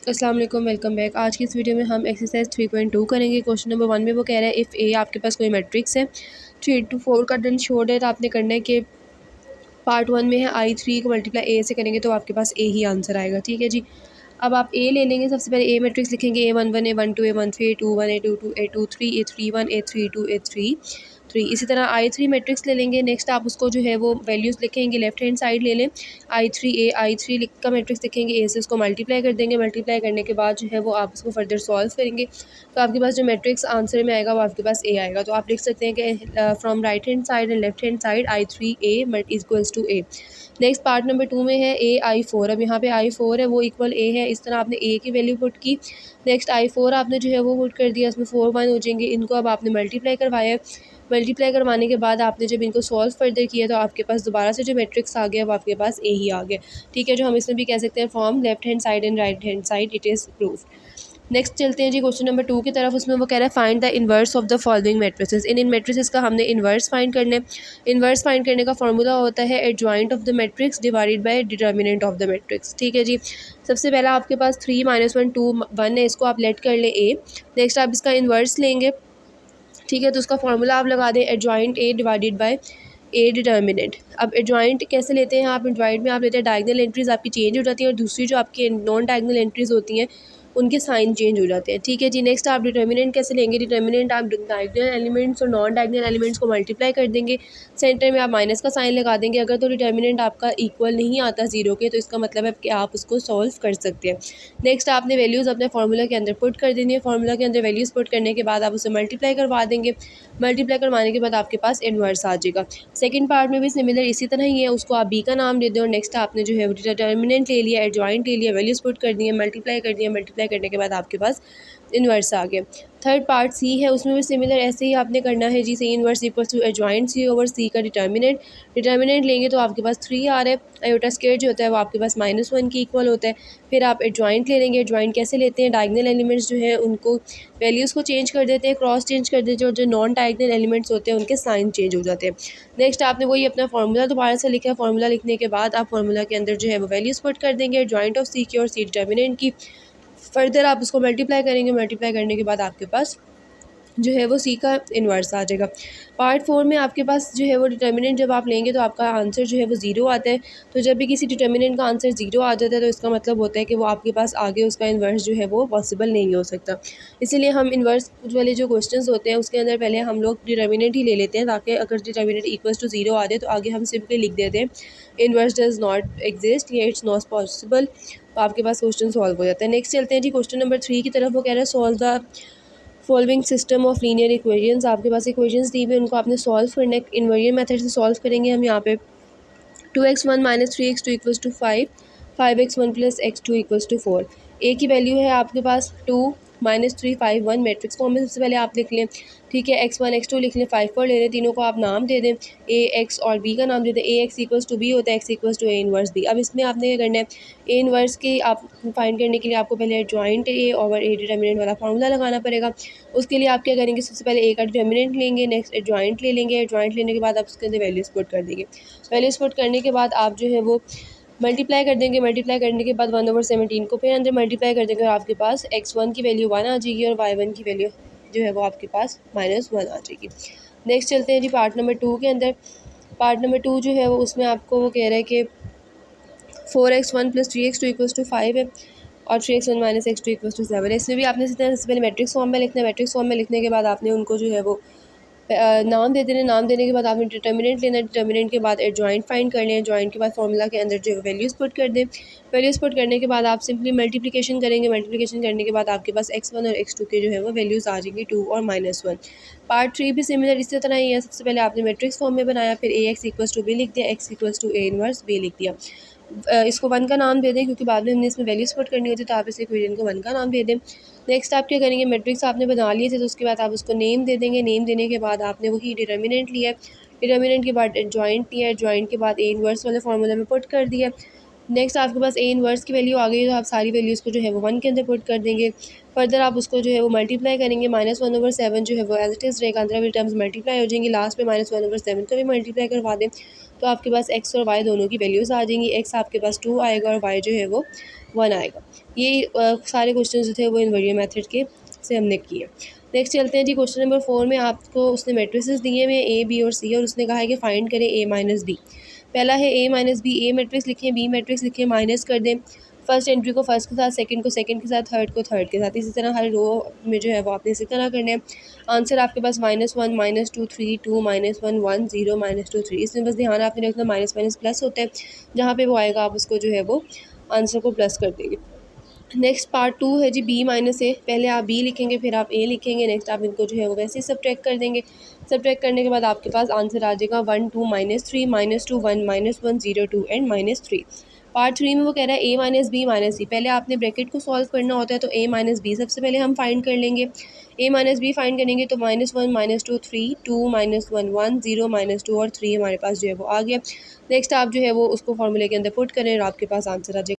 अस्सलाम वालेकुम, welcome back. आज की इस वीडियो में हम एक्सरसाइज 3.2 करेंगे। क्वेश्चन नंबर 1 में वो कह रहा है इफ़ ए आपके पास कोई मैट्रिक्स है 3 to 4 का देन शोड है। तो आपने करना है कि पार्ट 1 में है I3 को मल्टीप्लाई ए से करेंगे तो आपके पास ए ही आंसर आएगा। ठीक है जी। अब आप ए ले लेंगे, सबसे पहले ए मैट्रिक्स लिखेंगे A11 A12 A13 A21 A22 A23 A31 A32 A33। इसी तरह I3 मैट्रिक्स ले लेंगे। नेक्स्ट आप उसको जो है वो वैल्यूज़ लिखेंगे, लेफ्ट हैंड साइड ले लें। I3 लिख का मैट्रिक्स लिखेंगे, ए से उसको मल्टीप्लाई कर देंगे। मल्टीप्लाई करने के बाद जो है वो आप उसको फर्दर सॉल्व करेंगे तो आपके पास जो मैट्रिक्स आंसर में आएगा वो आपके पास ए आएगा। तो आप लिख सकते हैं कि from right hand side and left hand side I3A equals to A. Next part number 2 में है AI4। अब यहाँ पे I4 है वो इक्वल ए है, इस तरह आपने ए की वैल्यू पुट की। नेक्स्ट I4 आपने जो है वो पुट कर दिया, इसमें 4 1 हो जाएंगे। इनको अब आपने मल्टीप्लाई करवाया है। मल्टीप्लाई करवाने के बाद आपने जब इनको सॉल्व फर्दर किया तो आपके पास दोबारा से जो मैट्रिक्स आ गया वो आपके पास ए ही आ गया। ठीक है, जो हम इसमें भी कह सकते हैं from left hand side and right hand side it is proof. Next चलते हैं जी क्वेश्चन नंबर 2 की तरफ। उसमें वो कह रहा है find the inverse of the following matrices. In matrices का हमने इन्वर्स फाइंड करने। इन्वर्स फाइंड करने का फॉर्मूला होता है adjoint of the matrix divided by determinant of the matrix. ठीक है जी। सबसे पहला आपके पास 3 -1 2 1 है, इसको आप लेट कर ले ए। नेक्स्ट आप इसका इन्वर्स लेंगे। ठीक है, तो उसका फॉर्मूला आप लगा दें adjoint A divided by A determinant. अब एडजॉइंट कैसे लेते हैं आप? एडजॉइंट में आप लेते हैं डायगनल एंट्रीज आपकी चेंज हो जाती है और दूसरी जो आपकी नॉन डायगनल एंट्रीज होती हैं उनके साइन चेंज हो जाते हैं। ठीक है जी। नेक्स्ट आप डिटर्मिनेंट कैसे लेंगे? डिटर्मिनेंट आप डायगनल एलिमेंट्स और नॉन डायगनल एलिमेंट्स को मल्टीप्लाई कर देंगे, सेंटर में आप माइनस का साइन लगा देंगे। अगर तो डिटर्मिनेंट आपका इक्वल नहीं आता ज़ीरो के तो इसका मतलब है कि आप उसको सॉल्व कर सकते हैं। नेक्स्ट आपने वैल्यूज़ अपने फार्मूला के अंदर पुट कर देनी है। फार्मूला के अंदर वैल्यूज़ पुट करने के बाद आप उसे मल्टीप्लाई करवा देंगे। मल्टीप्लाई करवाने के बाद आपके पास इन्वर्स आ जाएगा। सेकंड पार्ट में भी सिमिलर इसी तरह ही है, उसको आप बी का नाम दे दें और नेक्स्ट आपने जो है डिटर्मिनेंट ले लिया, एडजॉइंट ले लिया, वैल्यूज़ पुट कर दी है, मल्टीप्लाई कर दिया। मल्टीप्लाई करने के बाद आपके पास इन्वर्स आ गया। थर्ड पार्ट सी है, उसमें भी सिमिलर ऐसे ही आपने करना है जी। C inverse equals to adjoint C over C का डिटर्मिनेंट। डिटर्मिनेंट लेंगे तो आपके पास 3 आ रहा है। आयोटा स्क्वायर जो होता है वो आपके पास -1 की इक्वल होता है। फिर आप एडजॉइंट ले लेंगे। एडजॉइंट कैसे लेते हैं? डायगनल एलिमेंट्स जो है उनको वैल्यूज़ को चेंज कर देते हैं, क्रॉस चेंज कर देते हैं और जो नॉन डायगनल एलिमेंट्स होते हैं उनके साइन चेंज हो जाते हैं। नेक्स्ट आपने वही अपना फार्मूला दोबारा से लिखा है। फार्मूला लिखने के बाद आप फार्मूला के अंदर जो है वो वैल्यूज़ पुट कर देंगे जॉइंट ऑफ सी की और सी डिटर्मिनेंट की। फर्दर आप उसको मल्टीप्लाई करेंगे। मल्टीप्लाई करने के बाद आपके पास जो है वो सी का इन्वर्स आ जाएगा। पार्ट 4 में आपके पास जो है वो डिटर्मिनेंट जब आप लेंगे तो आपका आंसर जो है वो ज़ीरो आता है। तो जब भी किसी डिटर्मिनेंट का आंसर ज़ीरो आ जाता है तो इसका मतलब होता है कि वो आपके पास आगे उसका इन्वर्स जो है वो पॉसिबल नहीं हो सकता। इसीलिए हम इन्वर्स वाले जो क्वेश्चंस होते हैं उसके अंदर पहले हम लोग डिटर्मिनेंट ही ले लेते हैं, ताकि अगर डिटर्मिनेंट इक्वल्स टू ज़ीरो आ जाए तो आगे हम सिंपली लिख देते हैं इन्वर्स डज नॉट एग्जिस्ट या इट्स नॉट पॉसिबल। तो आपके पास क्वेश्चन सॉल्व हो जाता है। नेक्स्ट चलते हैं जी क्वेश्चन नंबर 3 की तरफ। वो कह रहा है solve the following system of linear equations. आपके पास इक्वेशंस दी हुई उनको आपने सॉल्व करना है। इन्वर्जन मेथड से सॉल्व करेंगे हम। यहाँ पे 2x1 - 3x2 equals to 5, 5x1 + x2 equals to 4। A की वैल्यू है आपके पास 2 -3 5 1 मैट्रिक्स फॉर्म में सबसे पहले आप लिख लें। ठीक है, x1 x2 लिख लें, 5 4 ले लें, तीनों को आप नाम दे दें, ए एक्स और बी का नाम दे दें। A X equals to B होता है, X equals to A inverse B. अब इसमें आपने क्या करना है? ए इनवर्स की आप फाइंड करने के लिए आपको पहले जॉइंट ए और ए डिटर्मिनेंट वाला फार्मूला लगाना पड़ेगा। उसके लिए आप क्या करेंगे? सबसे पहले ए का डिटर्मिनेंट लेंगे, नेक्स्ट जॉइंट ले लेंगे। जॉइंट लेने के बाद आप उसके अंदर वैल्यूज पुट कर देंगे। वैल्यूज पुट करने के बाद आप जो है वो मल्टीप्लाई कर देंगे। मल्टीप्लाई करने के बाद 1/17 को फिर अंदर मल्टीप्लाई कर देंगे और आपके पास x1 की वैल्यू 1 आ जाएगी और y1 की वैल्यू जो है वो आपके पास -1 आ जाएगी। नेक्स्ट चलते हैं जी पार्ट नंबर 2 के अंदर। पार्ट नंबर 2 जो है वो उसमें आपको वो कह रहा है कि 4x1 + 3x2 इक्वल्स टू 5 है और 3x1 - x2 इक्वल्स टू 7 है। इसमें भी आपने सबसे पहले मैट्रिक्स फॉर्म में लिखना है। मैट्रिक्स फॉर्म में लिखने के बाद आपने उनको जो है वो नाम दे देना। नाम देने के बाद आपने डिटर्मिनेंट लेना। डिटर्मिनेंट के बाद जॉइंट फाइंड कर लें। जॉइंट के बाद फार्मूला के अंदर जो है वैल्यूज़ पुट कर दें। वैल्यूज़ पुट करने के बाद आप सिंपली मल्टीप्लिकेशन करेंगे। मल्टीप्लिकेशन करने के बाद आपके पास x1 और x2 के जो है वो वैल्यूज़ आ जाएंगी 2 और -1। पार्ट 3 भी सिमिलर इसी तरह ही है। सबसे पहले आपने मैट्रिक्स फॉर्म में बनाया, फिर A X equals to B लिख दिया, X equals to A inverse B लिख दिया। इसको 1 का नाम दे दें क्योंकि बाद में हमने इसमें वैल्यूज़ पुट करनी होती है, तो आप इस इक्वेशन को 1 का नाम दे दें। नेक्स्ट आप क्या करेंगे? मैट्रिक्स आपने बना लिए थे तो उसके बाद आप उसको नेम दे देंगे। नेम देने के बाद आपने वही डिटर्मिनेंट लिया है। डिटर्मिनेंट के बाद जॉइंट लिया है। जॉइंट के बाद ए इनवर्स वाले फार्मूला में पुट कर दिया। नेक्स्ट आपके पास ए इनवर्स की वैल्यू आ गई, तो आप सारी वैल्यूज़ को जो है वो 1 के अंदर पुट कर देंगे। फर्दर आप उसको जो है वो मल्टीप्लाई करेंगे, -1/7 जो है वो एज इट इज़ रहेगा, अंदर वाली टर्म्स मल्टीप्लाई हो जाएंगी, लास्ट में -1/7 को भी मल्टीप्लाई करवा दें, तो आपके पास एक्स और वाई दोनों की वैल्यूज़ आ जाएंगी। एक्स आपके पास 2 आएगा और वाई जो है वो 1 आएगा। ये सारे क्वेश्चन जो थे वो इन्वर्जन मेथड के से हमने किए। नेक्स्ट चलते हैं जी, क्वेश्चन नंबर 4 में आपको उसने मैट्रिसेस दिए हुए हैं ए, बी और सी, और उसने कहा है कि फाइंड करें ए माइनस बी। पहला है A minus B, A matrix लिखें, बी मैट्रिक्स लिखें, माइनस कर दें। फर्स्ट एंट्री को फर्स्ट के साथ, सेकंड को सेकंड के साथ, थर्ड को थर्ड के साथ, इसी तरह हर रो में जो है वो आपने इसी तरह करना है। आंसर आपके पास -1 -2 3 2 -1 1 0 -2 3। इसमें बस ध्यान आपने रखना माइनस माइनस प्लस होता है, जहाँ पे वो आएगा आप उसको जो है वो आंसर को प्लस कर देंगे। नेक्स्ट पार्ट 2 है जी, बी माइनस ए। पहले आप बी लिखेंगे, फिर आप ए लिखेंगे, नेक्स्ट आप इनको जो है वो वैसे ही सब्ट्रैक्ट कर देंगे। सब्ट्रैक्ट करने के बाद आपके पास आंसर आ जाएगा 1 2 -3 -2 1 -1 0 2 एंड -3। पार्ट 3 में वो कह रहा है ए माइनस बी माइनस सी। पहले आपने ब्रैकेट को सॉल्व करना होता है, तो ए माइनस बी सबसे पहले हम फाइंड कर लेंगे। ए माइनस बी फाइंड करेंगे तो -1 -2 3 2 -1 1 0 -2 और 3 हमारे पास जो है वो आ गया। नेक्स्ट आप जो है वो उसको फॉर्मूले के अंदर पुट करें और आपके पास आंसर आ जाएगा।